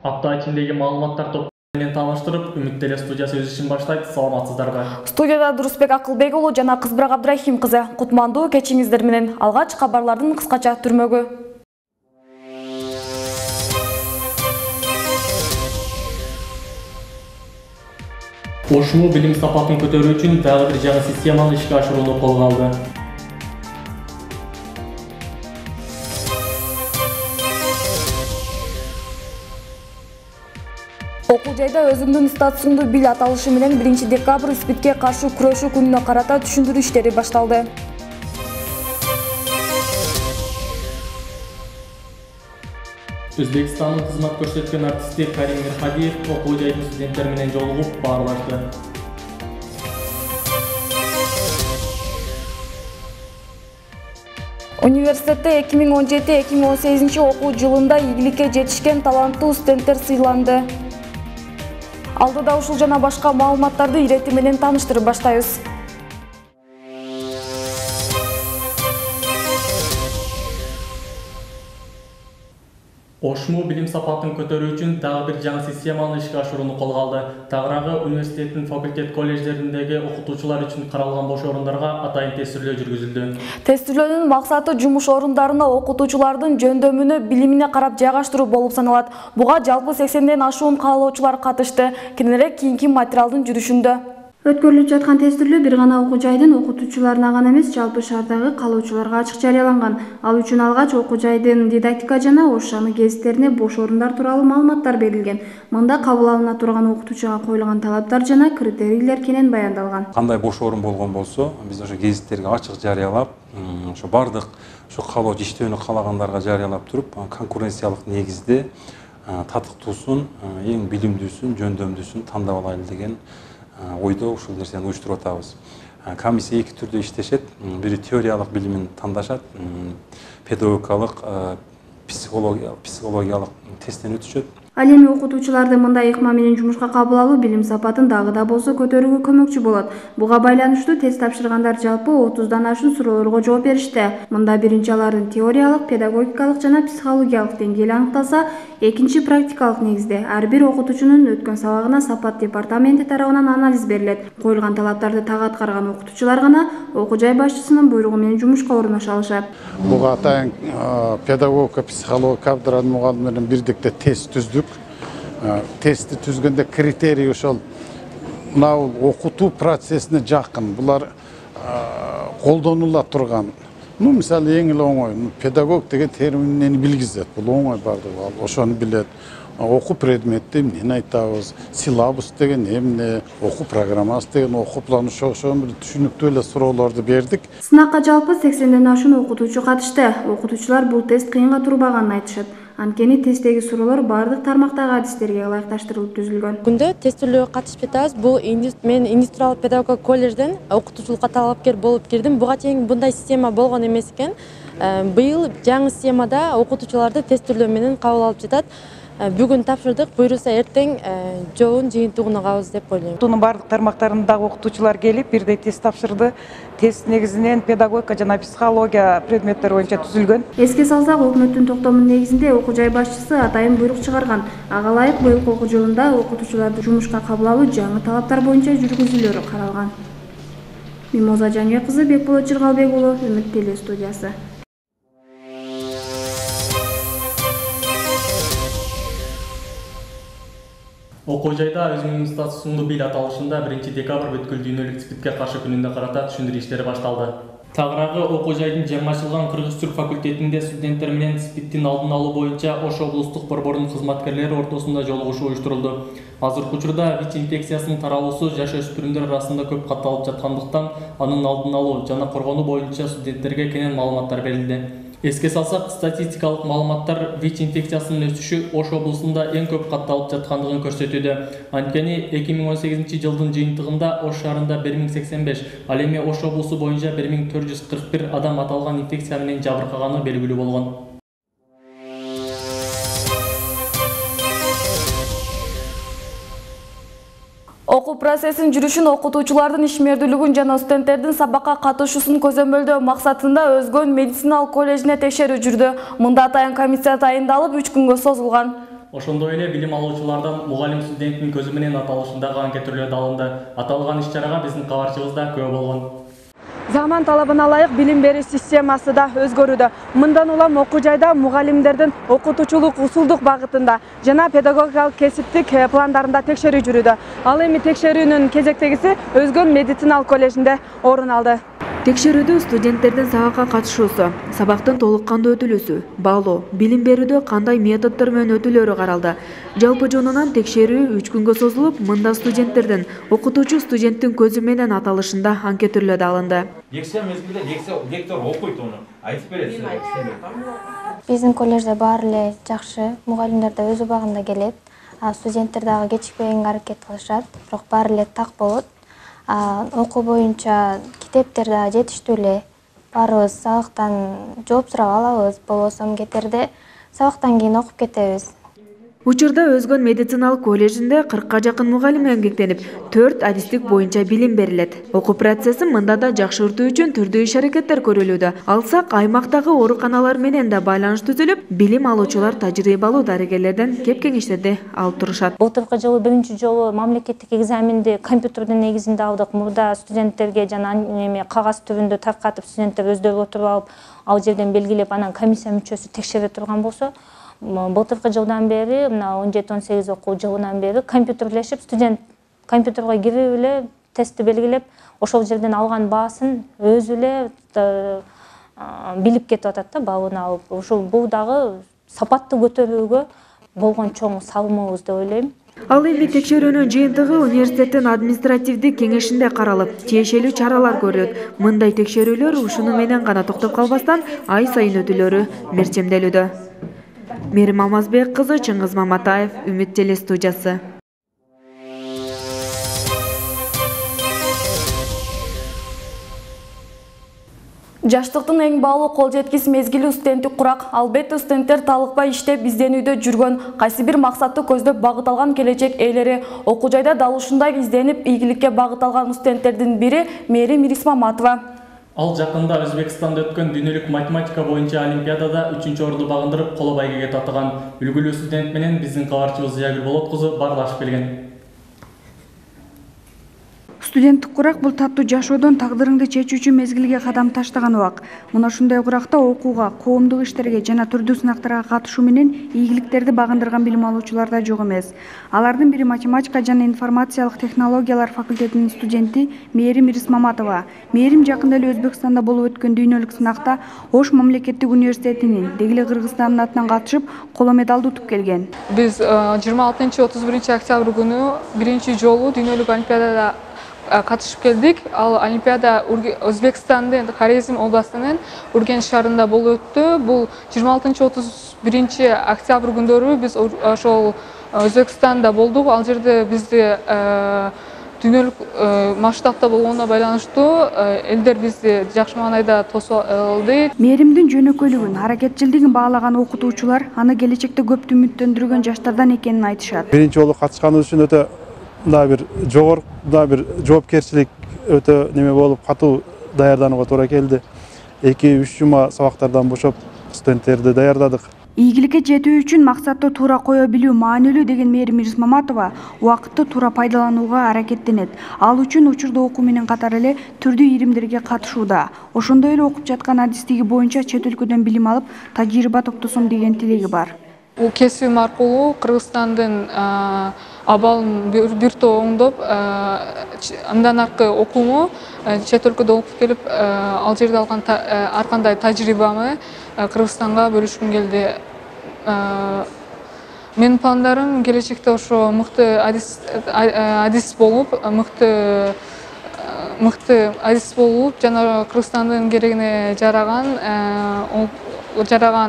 Апта ичиндеги маалыматтар топ менен тааныштырып, Үмүт Теле студиясы өз ишин баштайт. Саламатсыздарбы? Студияда Дурусбек Акылбек уулу жана Кызбирак Абдрахим кызы. Кутмандуу кечиңиздер менен. Алгач кабарлардын кыскача түрмөгү. ОШМУ билим сапатын көтөрүү үчүн дагы бир жаңы системаны ишке ашырууну колго алды. Окуу жайда өзүңдүн статусуңду бил аталышы менен 1 декабрь СПИДке каршы күрөшүү күнүнө карата түшүндүрүү иштери башталды. Өзбекстандын кызмат көрсөткөн артисти Карим Мирхадиев окуу жайдын студенттери менен жолугуп баарлашты. Университетте 2017-2018 окуу жылында ийгиликке жетишкен таланттуу студенттер сыйланды. Алдыда ушул жана башка маалыматтарды ирети менен тааныштырып баштайбыз. ОШМУ билим сапатын көтөрүү үчүн дагы бир жаңы системаны ишке ашырууну колго алды. Тагыраагы университеттин факультет колледждериндеги окутуучулар үчүн каралган бош орундарга атайын тестирлөө жүргүзүлдү. Тестирлөөнүн максаты жумуш орундарына окутуучулардын жөндөмүнө, билимине карап жайгаштыруу болуп саналат. Буга жалпы 80ден ашуун каалоочулар катышты. Кененирээк кийинки материалдын жүрүшүндө. Өткөрүлүп жаткан тестирлөө бир гана окуу жайдын окутуучуларына гана эмес, жалпы шаардагы калоочуларга ачык жарыяланган. Ал үчүн алгач окуу жайдын дидактика жана ОШАны гезиттерине бош орундар тууралуу маалыматтар берилген. Мында кабыл алына турган окутуучуга коюлган талаптар жана критерийлер кенен баяндалган. Кандай бош орун болгон болсо, биз ошо гезиттерге ачык жарыялап, ошо бардык ошо каалоочу иштөөнү калагандарга жарыялап туруп, конкуренциялык негизде татыктуусун, эң билимдүүсүн, жөндөмдүүсүн тандап алайлы деген ойдо ушул нерсени уюштуруп атабыз. Комиссия эки түрдө иштешет. Бири теориялык билимин тандашат, педагогикалык, психологиялык тесттен өтүшөт. Ал эми окутуучуларды мындай ыкма менен жумушка кабыл алуу билим сапатын дагы да болсо көтөрүүгө көмөкчү болот. Буга байланыштуу тест тапшыргандар жалпы 30дан ашуун суроолорго жооп беришти. Мында биринчи алардын теориялык, педагогикалык жана психологиялык деңгээли аныкталса, экинчи практикалык негизде ар бир окутуучунун өткөн сабагына сапат департаменти тарабынан анализ берилет. Коюлган талаптарды так аткарган окутуучулар гана окуу жай башчысынын буйругу менен жумушка орношо алышат. Буга атайын педагогика, психология кафедраларынын мугалимдеринен бирдикте тест түздүк. Тестти түзгөндө критерий ошол мына окутуу процессине жакын. Булар колдонула турган. Мисалы эң эле оңой, педагог деген терминин билгизет. Бул оңой бардыгы. Ошону билет. Окуу предметти эмнени айтабыз, силабус деген эмне, окуу программасы деген, окуу планы ошону бир түшүнүктүү эле суроолорду бердик. Сынакка жалпы 80ден ашуун окутуучу катышты. Окутуучулар бул тест кыйынга турбаганын айтышат. Анткени тесттеги суроолор бардык тармактагы адистерге ылайыкташтырылып түзүлгөн. Күндө тестирлөөгө катышып жатабыз. Бул мен индустриалдык педагогика колледжден окутуучулукка талапкер болуп кирдим. Буга чейин мындай система болгон эмес экен. Быйыл жаңы системада окутуучуларды тестирлөө менен кабыл алып жатат. Бүгүн тапшырдык, буйруса эртең жообун жыйынтыгына кабыз деп ойлойм. Тунун бардык тармактарындагы окутуучулар келип, бирдей тест тапшырды. Тест негизинен педагогика жана психология предметтери боюнча түзүлгөн. Эске салсак, өкмөттүн токтомунун негизинде окуу жай башчысы атайын буйрук чыгарган. Ага ылайык быйылкы окуу жылында окутуучуларды жумушка кабыл алуу жаңы талаптар боюнча жүргүзүлөрү каралган. Мимоза Жаныбек кызы, Бекболот Жыргалбек уулу, Үмүт Теле студиясы. Окуу жайда өзүңдүн статусуңду бил аталышында 1 декабрь бүткүл дүйнөлүк СПИДке каршы күнүнө карата түшүндүрүү иштери башталды. Тагыраагы окуу жайдын жаңы Кыргыз Түрк факультетинде студенттер менен СПИДтин алдын алуу боюнча ОШ облустук борборунун кызматкерлери ортосунда жолугушуу уюштурулду. Азыркы учурда ВИЧ инфекциясынын таралуусу жаш өспүрүмдөр арасында көп катталып жаткандыктан анын алдын алуу жана коргонуу боюнча студенттерге кенен маалыматтар берилди. Эске салсак, статистикалык маалыматтар ВИЧ инфекциясынын өсүшү Ош облусунда эң көп катталып жаткандыгын көрсөтүүдө. Анткени 2018 жылдын жыйынтыгында Ош шаарында 1085, ал эми Ош облусу боюнча 1441 адам аталган инфекция менен жабыркаганы белгилүү болгон. Окуу процессин жүрүшүн, окутуучулардын ишмердүүлүгүн жана студенттердин сабакка катышуусун көзөмөлдөө максатында Өзгөн медициналык колледжине текшерүү жүрдү. Мында атайын комиссия тайындалып 3 күнгө созулган. Ошондой эле билим алуучулардан мугалим студенттин көзү менен аталышындагы анкетөлөр да алынды. Аталган иш-чарага биздин кабарчыбыз да күбө болгон. Заман талабына ылайык билим берүү системасы да өзгөрүүдө. Мындан улам окуу жайда мугалимдердин окутуучулук усулдук багытында жана педагогикалык кесиптик пландарында текшерүү жүрүүдө. Ал эми текшерүүнүн кезектегиси Өзгөн медициналык коллежинде орун алды. Текшерүүдө студенттердин сабакка катышуусу, сабактын толук кандуу өтүлүүсү, баалоо, билим берүүдө кандай методдор менен өтүлөрү каралды. Жалпы жонунан текшерүү 3 күнгө созулуп, мында студенттердин окутуучу студенттин көзү менен аталышында анкетөлөр да алынды. Лекция мезгилде лектор окуйт ону, айтып берет. Биздин коллежде баары эле жакшы, мугалимдер да өз убагында келет, студенттер дагы кечикпегенге аракет кылышат, бирок баары эле так болот. Окуу боюнча китептер да жетиштүү эле. Баарыбыз сабактан жооп сурап алабыз, болбосо кетерде сабактан кийин окуп кетебиз. Учурда Өзгөн медициналык коллежинде 40-ка жакын мугалим эмгектенип, 4 адистик боюнча билим берилет. Окуу процессин мында да жакшыртуу үчүн түрдүү иш-аракеттер көрүлүүдө. Алсак, аймактагы ооруканалар менен да байланыш түзүлүп, билим алуучулар тажрыйбалуу дарыгерлерден кеп кеңештерди алып турушат. Былтыркы жылы биринчи жолу мамлекеттик экзаменди компьютердин негизинде алдык. Мурда студенттерге жана кагаз түрүндө таркатып, студенттер өздөрү отуруп алып, ал жерден белгилеп, анан комиссия мүчөсү текшере турган болсо, былтыркы жылдан бери, мына 17-18 окуу жылынан бери компьютерлешип, студент компьютерге кирип эле тестти белгилеп, ошол жерден алган баасын өзү эле билип кетип атат да, баабын алып. Ошол бул дагы сапатты көтөрүүгө болгон чоң салымыбыз деп ойлойм. Ал эми текшерүүнүн жыйынтыгы университеттин административдик кеңешинде каралып, тиешелүү чаралар көрүлөт. Мындай текшерүүлөр ушуну менен гана токтоп калбастан ай сайын өтүлөрү мерчемделүүдө. Мерим Алмазбек кызы, Чыңгыз Маматаев, Үмүт телестудиясы. Жаштыктын эң баалуу кол жеткис мезгили студенттик курак. Албетте студенттер талыкпай иштеп, изденүүдө жүргөн, кайсы бир максатты көздөп багыт алган келечек ээлери. Окуу жайда дал ушундай изденип, ийгиликке багыт алган студенттердин бири Мерим Ирисмаматова. Ал жакында Өзбекстанда өткөн дүйнөлүк математика боюнча олимпиадада 3-орунду багындырып, коло байгеге татыган. Үлгүлүү студент менен биздин кабарчыбыз Зиягүл Болоткузу баарлашып келген. Студенттик курак бул таттуу жашоодон тагдырыңды чечүүчү мезгилге кадам таштаган убак. Мына ушундай куракта окууга, коомдук иштерге жана түрдүү сынактарга катышуу менен ийгиликтерди багындырган билим алуучулар да жок эмес. Алардын бири математика жана информациялык технологиялар факультетинин студенти Мерим Ирисмаматова. Мерим жакында эле Өзбекстанда болуп өткөн дүйнөлүк сынакта Ош мамлекеттик университетинин, деги эле Кыргызстандын атынан катышып, коло медалды утуп келген. Биз 26-31 октябрь күнү биринчи жолу дүйнөлүк олимпиадада катышып келдик. Ал олимпиада Өзбекстандын Хорезм областынын Ургенч шаарында болуп өттү. Бул 26-31 октябрь күндөрү биз ошол Өзбекстанда болдук. Ал жерде бизди дүйнөлүк масштабта болгонуна байланыштуу элдер бизди жакшы маанайда тосуп алды. Меримдин жөнөкөйлүгүн, аракетчилдигин баалаган окутуучулар аны келечекте көп үмүттөндүргөн жаштардан экенин айтышат. Биринчи жолу катышканыбыз үчүн өтө бир жогорку бир жоопкерчилик өтө неме болуп, катуу даярданууга туура келди. 2-3 жума сабактардан бошоп студенттерди даярдадык. Ийгиликке жетүү үчүн максатты туура кое билүү маанилүү деген Мерим Ирисмаматова убакытты туура пайдаланууга аракеттенет. Ал үчүн учурда окуу менен катар эле түрдүү иримдерге катышууда. Ошондой эле окуп жаткан адистиги боюнча чет өлкөдөн билим алып, тажрыйба топтосом деген тилеги бар. Бул кесибим аркылуу Кыргызстандын абалын бир топ оңдоп, андан аркы окууму чет өлкөдө окуп келип, ал жерде алган ар кандай тажрыйбамы Кыргызстанга бөлүшкүм келди. Менин пландарым келечекте ошо мыкты адис болуп, мыкты адис болуп, жана Кыргызстандын керегине жараган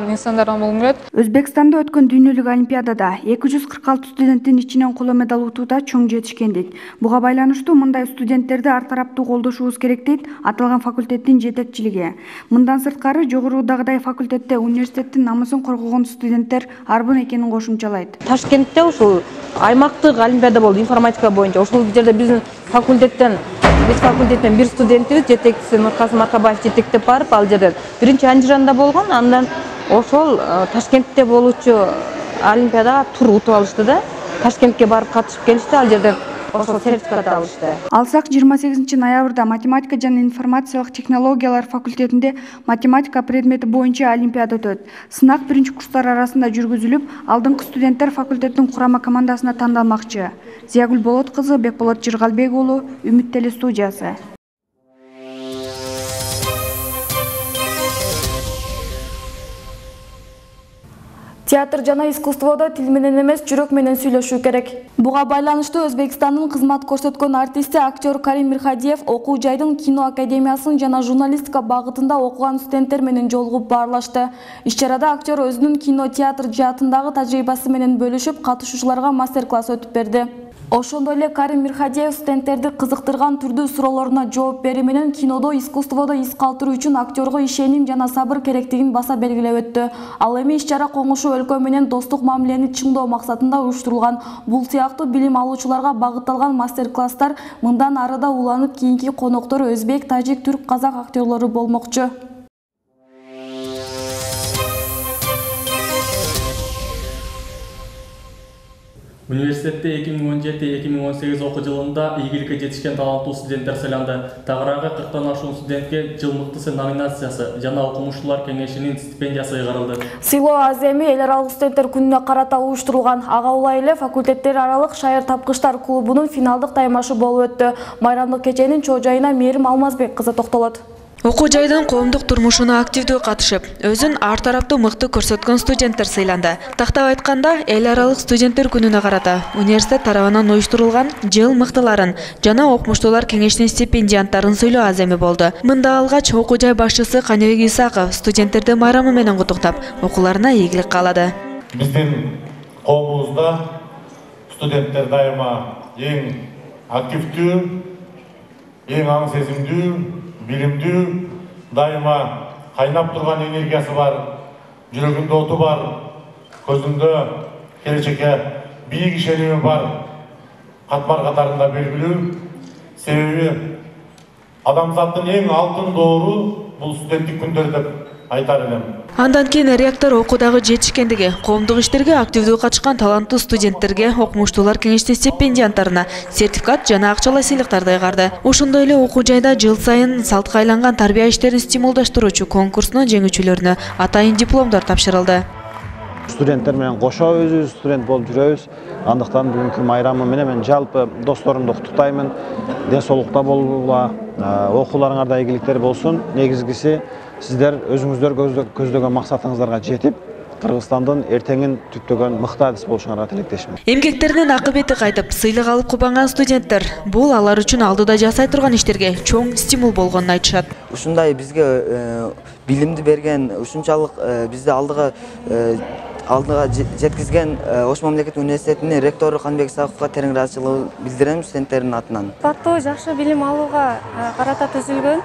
инсандардан болуп келет. Өзбекстанда өткөн дүйнөлүк олимпиадада 246 студенттин ичинен коло медаль утууда чоң жетишкендик. Буга байланыштуу мындай студенттерди ар тараптуу колдошубуз керек дейт аталган факультеттин жетекчилиги. Мындан сырткары жогорудагыдай факультетте университеттин намысын коргогон студенттер арбын экенин кошумчалайт. Ташкентте ушул аймактык олимпиада болду информатика боюнча. Ушул жерде биздин факультеттен бир студентибиз жетекчиси Нуркасым Маркабаев жетектеп барып, ал жерден биринчи Анжиранда болгон, андан ошол Ташкентте болуучу олимпиадага тур утуп алышты да. Ташкентке барып катышып келишти, ал жерден ошол сертификат алышты. Алсак 28 ноябрда математика жана информациялык технологиялар факультетинде математика предмети боюнча олимпиада өтөт. Сынак биринчи курстар арасында жүргүзүлүп, алдыңкы студенттер факультеттин курама командасына тандалмакчы. Зиягүл Болот кызы, Бекболот Жыргалбек уулу, Үмүт телестудиясы. Театр жана искусстводо тил менен эмес, жүрөк менен сүйлөшүү керек. Буга байланыштуу Өзбекстандын кызмат көрсөткөн артисти актер Карим Мирхадиев окуу жайдын кино академиясын жана журналистика багытында окуган студенттер менен жолугуп баарлашты. Иш-чарада актер өзүнүн кино театр жаатындагы тажрыйбасы менен бөлүшүп, катышуучуларга мастер-класс өтүп берди. Ошондой эле Карим Мирхадиев студенттерди кызыктырган түрдүү суроолоруна жооп берүү менен кинодо, искусстводо из калтыруу үчүн актерго ишеним жана сабыр керектигин баса белгилеп өттү. Ал эми иш-чара коңшу өлкө менен достук мамилени чыңдоо максатында уюштурулган. Бул сыяктуу билим алуучуларга багытталган мастер-класстар мындан ары да уланып, кийинки коноктор өзбек, тажик, түрк, казак актерлору болмокчу. Университетте 2017-2018 окуу жылында ийгиликке жетишкен таланттуу студенттер сыйланды. Тагыраагы 40тан ашуун студентке жыл мыктысы номинациясы жана окумуштуулар кеңешинин стипендиясы ыйгарылды. Сыйлоо аземи эл аралык студенттер күнүнө карата уюштурулган. Ага улай эле факультеттер аралык шайыр тапкычтар клубунун финалдык таймашы болуп өттү. Майрамдык кеченин чоо жайына Мээрим Алмазбек кызы токтолот. Окуу жайдын коомдук турмушуна активдүү катышып, өзүн ар тараптуу мыкты көрсөткөн студенттер сыйланды. Тактап айтканда, эл аралык студенттер күнүнө карата университет тарабынан уюштурулган жыл мыктыларын жана окумуштуулар кеңешинин стипендианттарын сыйлоо аземи болду. Мында алгач окуу жай башчысы Каныбек Исаков студенттерди майрамы менен куттуктап, окууларына ийгилик каалады. Биздин коомубузда студенттер дайыма эң активдүү, эң аң сезимдүү, билимдүү, дайыма кайнап турган энергиясы бар, жүрөгүндө оту бар, көзүндө келечекке бийик ишеними бар, катмар катарында белгилүү. Себеби адамзаттын эң алтын доору бул студенттик күндөр деп айтар элем. Андан кийин ректор окуудагы жетишкендиги, коомдук иштерге активдүү катышкан таланттуу студенттерге, окумуштуулар кеңешинин стипендианттарына сертификат жана акчалай сыйлыктарды ыйгарды. Ошондой эле окуу жайда жыл сайын салтка айланган тарбия иштерин стимулдаштыруучу конкурсунун жеңүүчүлөрүнө атайын дипломдор тапшырылды. Студенттер менен кошо өзүбүз студент болуп жүрөбүз. Андыктан бүгүнкү майрамы менен мен жалпы досторумду куттуктаймын. Ден соолукта болула, окууларыңарда ийгиликтер болсун. Негизгиси сиздер өзүңүздөр көздөгөн максатыңыздарга жетип, Кыргызстандын эртеңин түптөгөн мыкты адис болушуңарга тилектешмин. Эмгектеринин акыбети кайтып, сыйлык алып кубанган студенттер бул алар үчүн алдыда жасай турган иштерге чоң стимул болгонун айтышат. Ушундай бизге билимди берген, ушунчалык бизди алдыга жеткизген Ош мамлекеттик университетинин ректору Каныбек Исаковго терең ыраазычылык билдирем студенттердин атынан. Сапаттуу, жакшы билим алууга карата түзүлгөн,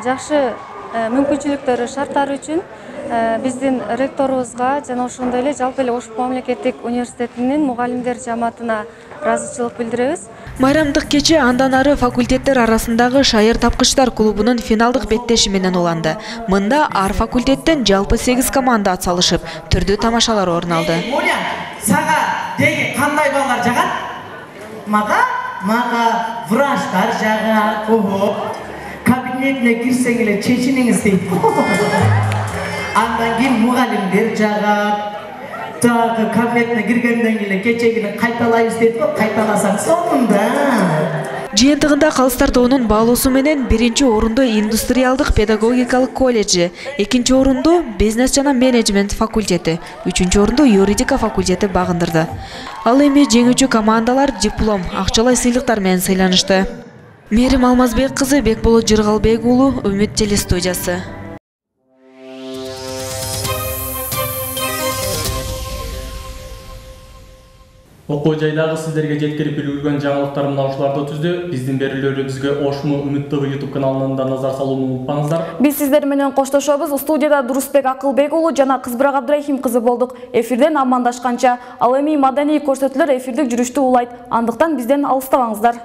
жакшы мүмкүнчүлүктөрү, шарттары үчүн биздин ректорубузга жана ошондой эле жалпы эле Ош мамлекеттик университетинин мугалимдер жамаатына ыраазычылык билдиребиз. Майрамдык кече андан ары факультеттер арасындагы шайыр тапкычтар клубунун финалдык беттеши менен уланды. Мында ар факультеттен жалпы 8 команда атсалышып, түрдүү тамашалар орун алды. Сага деги кандай балдар жагат? Мага врачтар жагат. Кабинетине кирсең эле чечиниңиз дейт. Андан кийин мугалимдер жагат. Дагы кабинетине киргенден кийин кечегини кайталайбыз дейт го, кайталасаң сонунда. Жыйынтыгында Калыстар тоонун баалоосу менен 1-чи орунду индустриалдык педагогикалык колледжи, 2-чи орунду бизнес жана менеджмент факультети, 3-чү орунду юридика факультети багындырды. Ал эми жеңүүчү командалар диплом, акчалай сыйлыктар менен сыйланышты. Мээрим Алмазбек кызы, Бекболот Жыргалбек уулу, Үмүт телестудиясы. Окуу жайдагы сиздерге жеткирип үлгүргөн жаңылыктар мына ушуларды түздү. Биздин берүүлөрүбүзгө Ошму Үмүт ТВ YouTube каналынан да назар салууну унутпаңыздар. Биз сиздер менен коштошобуз. Студияда Дурусбек Акылбек уулу жана Кызбырак Абдрахим кызы болдук. Эфирден амандашканча, ал эми маданий көрсөтүүлөр эфирдик жүрүштү улайт. Андыктан бизден алыстабаңыздар.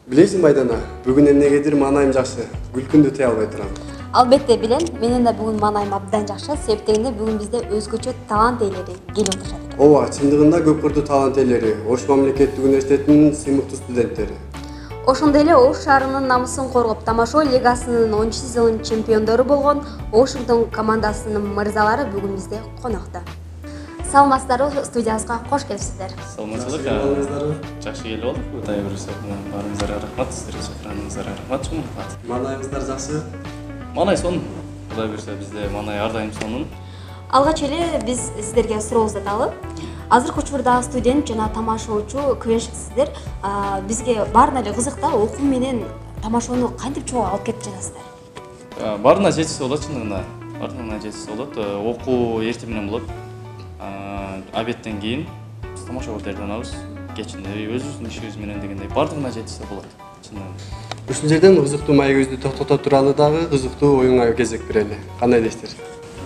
Билесиңби Айдана, бүгүн эмнегедир маанайым жакшы. Күлкүндү тыя албай турам. Албетте билем, менин да бүгүн маанайым абдан жакшы. Себеп дегенде бүгүн бизде өзгөчө талант ээлери келип отурушат экен. Ооба, чындыгында көп кырдуу талант ээлери, Ош мамлекеттик университетинин сыймыктуу студенттери. Ошондой эле Ош шаарынын намысын коргоп, Тамашо лигасынын 10 сезонунун чемпиондору болгон Ошингтон командасынын мырзалары бүгүн бизде конокто. Саламатсыздарбы, студиябызга кош келипсиздер. Саламатсыздарбы. Жакшы келип алдык. Кудай буюрса, баарыңыздарга рахмат, сиздерге чакырганыңыздарга рахмат, чоң рахмат. Маанайыңыздар жакшы? Маанай сонун. Кудай буюрса, бизде маанай ар дайым сонун. Алгач эле биз сиздерге суроо узаталы. Азыркы учурдагы студент жана тамашоочу күбөнчүсүздөр. Бизге баарына эле кызык да, окуу менен тамашоону кантип чогуу алып кетип жатасыздар? Баарына жетишсе болот, чындыгында. Баарына жетишсе болот. Окуу эртең менен болот. Обедтен кийин биз тамашага даярданабыз. Кечинде өзүбүздүн ишибиз менен дегендей бардыгына жетишсе болот. Чындыгында. Ушул жерден кызыктуу маегибизди токтото туралы дагы кызыктуу оюнга кезек берели. Кандай дейсиздер?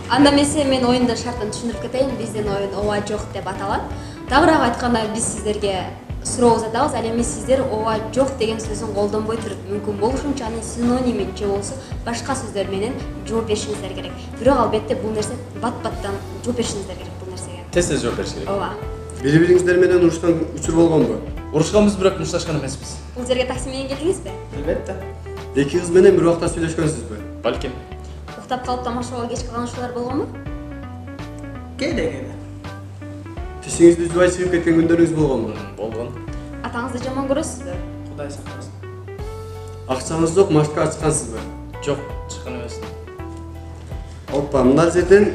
Анда эмесе мен оюндун шартын түшүндүрүп кетейин. Биздин оюн ооба жок деп аталат. Тагыраак айтканда биз сиздерге суроо узатабыз. Ал эми сиздер ооба жок деген сөзүн колдонбой туруп, мүмкүн болушунча анын синонимин же болбосо башка сөздөр менен жооп беришиңиздер керек. Бирок албетте бул нерсе бат-баттан жооп беришиңиздер керек бул нерсеге. Тез жооп бериш керек. Ооба. Бири-бириңиздер менен урушкан учур болгонбу? Урушканбыз, бирок мушташкан эмеспиз. Бул жерге такси менен келдиңизби? Албетте. Эки кыз менен бир убакта сүйлөшкөнсүзбү? Балким. Уктап калып тамашага кеч калган учурлар болгонбу? Кээде. Тишиңизди үзбөй чыгып кеткен күндөрүңүз болгонбу? Болгон. Атаңызды жаман көрөсүзбү? Кудай сактасын. Акчаңыз жок, машка чыккансызбы? Жок, чыккан эмес. Оппа, мындай жерден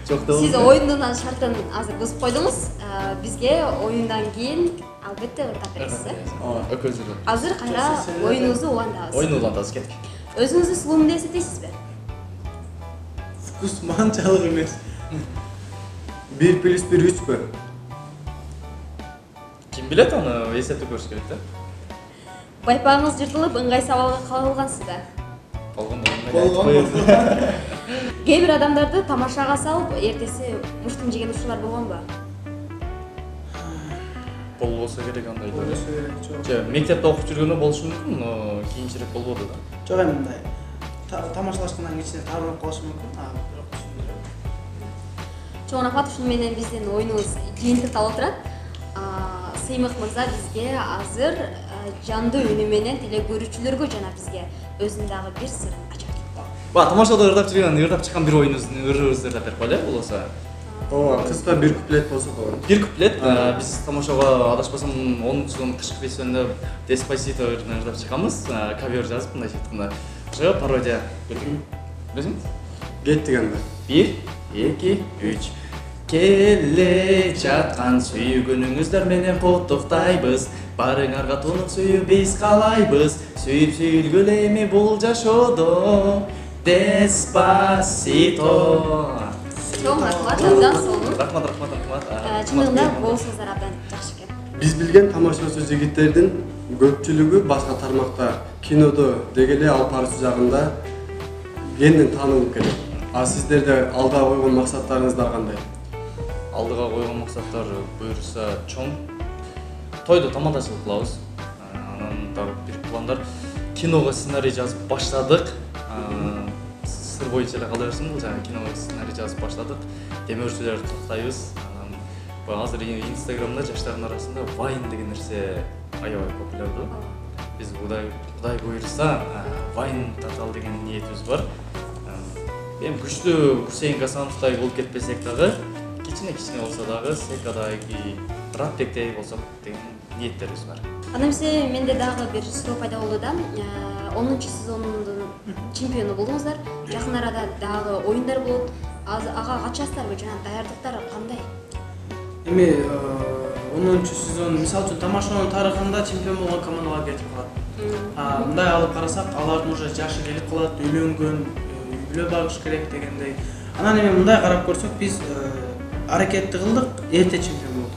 жок деп. Сиз оюндун шартын азыр бузуп койдуңуз. Бизге оюндан кийин албетте ырдап бересиз, э? Ооба, өкөлзүрү. Азыр кайра оюнубузду улантабыз. Оюн улантабыз, кетик. Өзүңүздү сулуумун деп эсептейсизби? Вкус манчалык эмес. 1+1 3пү? Ким билет, аны эсептеп көрүш керек да. Байпагыңыз жыртылып, ыңгай сабалга калгансыз да. Болгон. Кээ бир адамдарды тамашага салып, эртеси муштум жеген учурлар болгонбу? Болбосо керек андайлар. Же мектепте окуп жүргөндө болушу мүмкүн, но кийинчерээк болбоду да. Жок эми мындай тамашалашкандан кичине таарынып калышы мүмкүн. Чоң рахмат, ушуну менен биздин оюнубуз жыйынтыкталып отурат. Сыймык мырза бизге азыр жандуу үнү менен теле көрүүчүлөргө жана бизге өзүнүн дагы бир сырын ачат. Тамашада ырдап чыккан бир оюнубуздун ырыбызды ырдап берип коелу, болбосо. Ооба, кыска бир куплет болсо болот. Бир куплет, биз тамашага адашпасам 10-чы кышкы фестивалында Деспасито ырдап чыкканбыз, кавер жазып мындай айтканда. Ошо пародия. Билесиңби? Кеттик анда. 1, 2, 3. Келе жаткан сүйгөнүңүздөр менен куттуктайбыз. Барыңарга тунук сүйүү биз каалайбыз. Сүйүп сүйлгүлө эми бул жашоодо. Деспасито. Чоң рахмат, абдан сонун. Рахмат. Чындыгында бул сөздөр абдан жакшы экен. Биз билген тамашачы жигиттердин көпчүлүгү башка тармакта, кинодо деги эле алып баруучу жагында кеңинен таанылып келет. А сиздерде алдыга койгон максаттарыңыздар кандай? Алдыга койгон максаттар буюрса чоң. Тойдо тамадачылык кылабыз. Анан дагы бир пландар. Киного сценарий жазып баштадык. Сыр боюнча эле кала берсин, бул жана киного сценарий жазып баштадык. Демөөрчүлөрдү токтойбуз. Анан азыр Инстаграмда жаштардын арасында Vine деген нерсе аябай популярдуу. Биз Кудай буюрса Vine татал деген ниетибиз бар. Эми күчтүү Кусейин Гасановтай болуп кетпесек дагы, кичине болсо дагы Секадайги Ратбектей болсок деген ниеттерибиз бар. Анда эмесе менде дагы бир суроо пайда болду да. 10-чы сезондун чемпиону болдуңуздар. Жакын арада дагы оюндар болот. Ага качасыздарбы жана даярдыктар кандай? Эми 10-чы сезон мисалы үчүн тамашанын тарыхында чемпион болгон командалар кетип калат. Мындай алып карасак, алардын уже жашы келип калат, үйлөнгөн, үйлө багыш керек дегендей. Анан эми мындай карап көрсөк, биз аракетти кылдык, эрте чемпион болдук.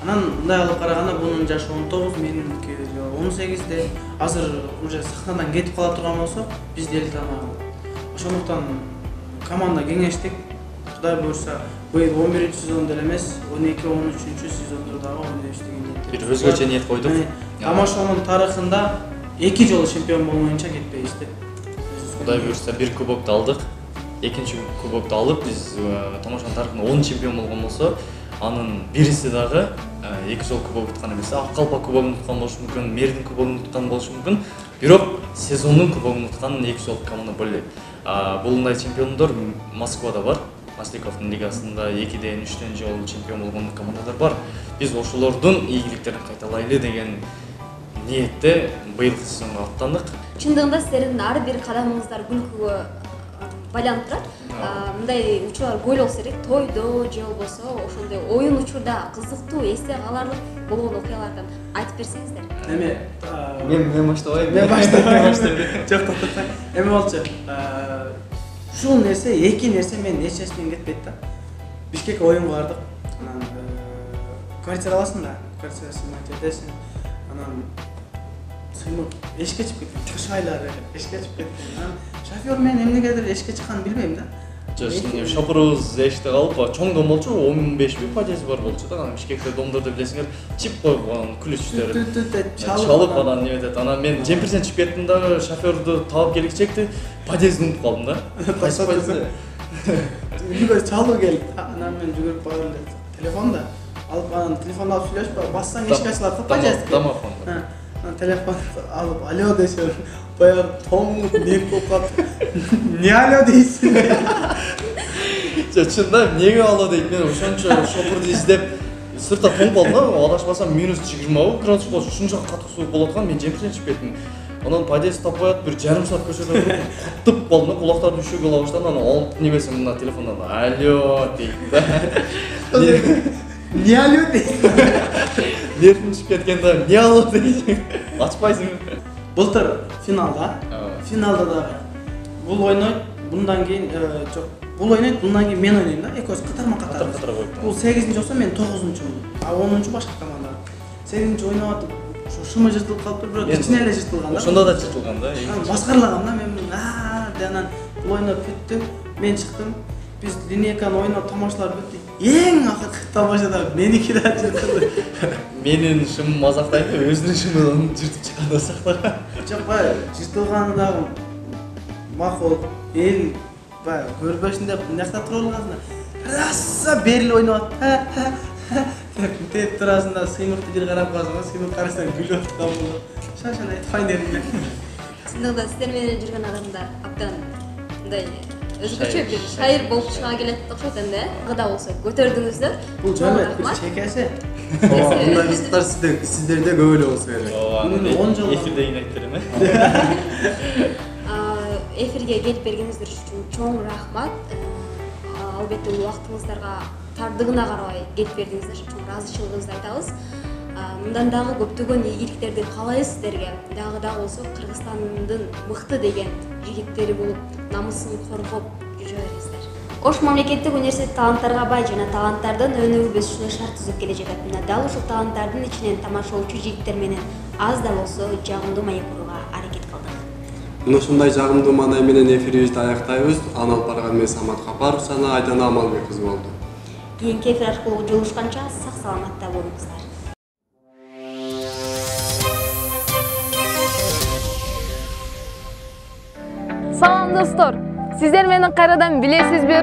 Анан мындай алып караганда бунун жашы 19, меники 18де. Азыр уже сахнадан кетип кала турган болсок, биз дел таанаган. Ошондуктан команда кеңештик. Кудай буюрса, быйыл 11-чи сезондо эле эмес, 12-13-чү сезондо дагы ойнойбуз деген ниет. Бир өзгөчө ниет койдук. Тамашанын тарыхында 2 жолу чемпион болмоюнча кетпейбизди. Кудай буюрса бир кубокты алдык. Экинчи кубокты алып, биз тамашанын тарыхында 10 чемпион болгон болсо, анын бириси дагы 2 жол кубок уткан эмес. Ак калпак кубогун уткан болушу мүмкүн, Мэрдин кубогун уткан болушу мүмкүн. Бирок сезондун кубогун уткан 2 жол команда болду. Булундай чемпиондор Москвада бар. Масляковдун лигасында 2-ден 3-тен жолу чемпион болгон командалар бар. Биз ошолордун ийгиликтерин кайталайлы деген ниетте быйылкы сезонго аттандык. Чындыгында силердин ар бир кадамыңыздар күлкүгө байланып турат. Мындай учурлар көп болсо керек, тойдо же болбосо ошондой оюн учурда кызыктуу, эсте каларлык болгон окуялардан айтып берсеңиздер. Мен баштабайм. Мен баштайм. Жок, токтотпай. Эме болчу. Ушул нерсе, эки нерсе мен эчесинен кетпейт да. Бишкекке оюнга бардык. Анан квартира аласың да, квартирасына жетесиң. Анан сыймык эшке чыгып кеткен, таш айлары эшке чыгып кеткен. Анан шофёр мен эмнегедир эшке чыкканын билбейм да. Шопурубуз эште калып, чоң дом болчу, 15 подъезд бар болчу да. Анан Бишкекте домдорду билесиңер, чип койгон күлүчтөр. Чалып анан неметет. Анан мен жемпирсен чыгып кеттим да, шофёрду таап келгичекти, подъездди унутуп калдым да. Кайсы подъезд? Үйгө чалуу келди. Анан мен жүгүрүп барып эле телефонду алып, анан телефонду алып сүйлөшүп, бассаң эшик ачылат да, подъезд. Домофон. Телефон алып, алло десем, баягы тоңуп нерп болуп калып, не алло дейсиң? Чында эмнеге алло дейт? Мен ошончо шопурду издеп сыртта тоңуп калдым да, адашпасам -20 градус болчу. Ушунча катуу суук болуп аткан, мен жемпирсен чыгып кеттим. Анан подъезд таппай атып, бир жарым саат көчөдө туруп, каттып калдым да, кулактарды үшөөгө ала баштадым. Анан алып небесем мына телефондан алло дейт да. Не алло дейт? Нервим чыгып кеткен да, не алло дейт? Ачпайсың. Былтыр финалда дагы бул ойнойт, bundan кийин жок. Бул ойнойт, bundan кийин мен ойнойм да, экөөбүз катарма-катар. Бул 8-нчи болсо мен 9-нчу, а 10-нчу башка команда. 8-нчи ойноп атып, ошо шымы жыртылып калыптыр, бирок ичине эле жыртылган да. Ошондо да жыртылган да. Баскарлаган да, мен анан бул ойноп бүттү, мен чыктым. Биз линейканы ойноп тамашалар бүттү. Эң акыркы тамашада меники да жыртылды. Менин шымым мазактайт, өзүнүн шымын жыртып чыкканда сактаган. Жок, бай, жыртылганы дагы макул, эл бай көрбөсүн деп мынакта туруп алгансың. Раса берил ойноп атты. Деп турасың да, сыймыкты бир карап калсаң, сыймык карасаң күлүп аткан болот. Шашан айтпайын дедим. Чындыгында сиздер менен жүргөн адамдар абдан мындай өзгөчө бир шайыр болуп чыга келет окшойт энди. Кыда болсо көтөрдүңүздөр. Бул жамаат бир чекеси. Мындай кызыктар сиздерде көп эле болсо керек. 10 жыл эфирде айнайттыр эме. Эфирге келип бергениңиздер үчүн чоң рахмат. Албетте бул убактыңыздарга тардыгына карабай келип бердиңиздер үчүн чоң ыраазычылыгыбызды айтабыз. Мындан дагы көптөгөн ийгиликтерди каалайбыз сиздерге. Дагы болсо Кыргызстандын мыкты деген жигиттери болуп, намысын коргоп жүрө бериңиздер. Ош мамлекеттик университети таланттарга бай жана таланттардын өнүгүү өсүшүнө шарт түзүп келе жатат. Мына дал ушул таланттардын ичинен тамашалоочу жигиттер менен аз да болсо жагымдуу маек курууга аракет кылдык. Мына ушундай жагымдуу маанай менен эфирибизди аяктайбыз. Аны алып барган мен Самат Капаров жана Айдана Амалбек кызы болду. Кийинки эфир аркылуу жолугушканча сак саламатта болуңуздар. Салам достор, сиздер менин кайрадан билесизби?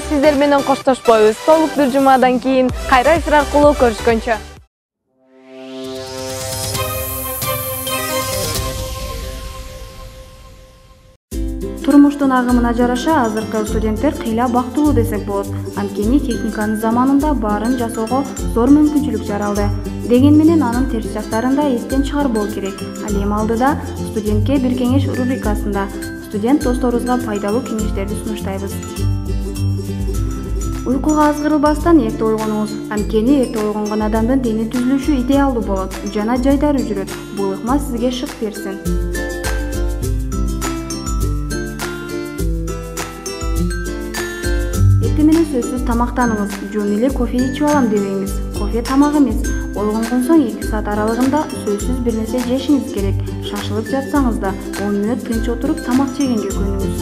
сиздер менен коштошпойбуз. Толук бир жумадан кийин кайра эфир аркылуу көрүшкөнчө. Турмуштун агымына жараша азыркы студенттер кыйла бактылуу десек болот. Анткени техниканын заманында баарын жасоого зор мүмкүнчүлүк жаралды. Деген менен анын терс жактарын да эстен чыгарбоо керек. Ал эми алдыда студентке бир кеңеш рубрикасында студент досторубузга пайдалуу кеңештерди сунуштайбыз. Уйкуга азгырылбастан эрте ойгонуңуз. Анткени эрте ойгонгон адамдын дени түзүлүшү идеалдуу болот. Жана жайдары жүрөт. Бул ыкма сизге шык берсин. Менен сөзсүз тамактаныңыз. Жөн эле кофе ичип алам дебеңиз. Кофе тамак эмес. Ойгонгон соң 2 саат аралыгында сөзсүз бир нерсе жешиңиз керек. Шашылып жатсаңыз да 10 мүнөт тынч отуруп тамак жегенге көнүңүз.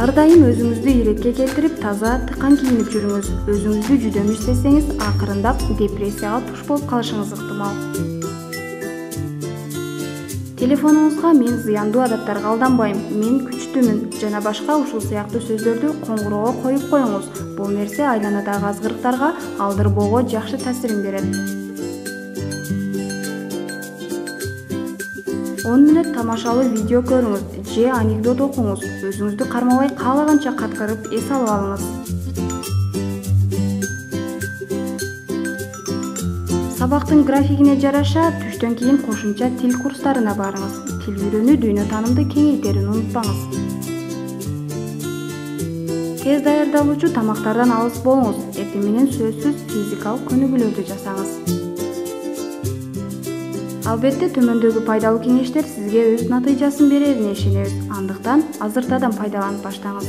Ар дайым өзүңүздү иретке келтирип, таза, тыкан кийинип жүрүңүз. Өзүңүздү жүдөмүш сезсеңиз, акырындап депрессияга туш болуп калышыңыз ыктымал. Телефонуңузга мен зыяндуу адаттарга алданбайм, мен күчтүмүн жана башка ушул сыяктуу сөздөрдү коңгуроого коюп коюңуз. Бул нерсе айланадагы азгырыктарга алдырбоого жакшы таасирин берет. 10 мүнөт тамашалуу видео көрүңүз же анекдот окуңуз. Өзүңүздү кармабай каалаганча каткырып эс алып алыңыз. Сабактын графигине жараша түштөн кийин кошумча тил курстарына барыңыз. Тил үйрөнүү дүйнө таанымды кеңейтерин унутпаңыз. Тез даярдалуучу тамактардан алыс болуңуз. Эртең менен сөзсүз физикалык көнүгүүлөрдү жасаңыз. Албетте төмөндөгү пайдалуу кеңештер сизге өз натыйжасын берерине ишенебиз. Андыктан азыртадан пайдаланып баштаңыз.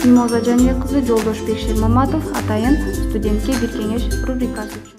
Мимоза Жаныбек кызы, Жолдошбек Шермаматов, Атайын студентке бир кеңеш рубрикасы.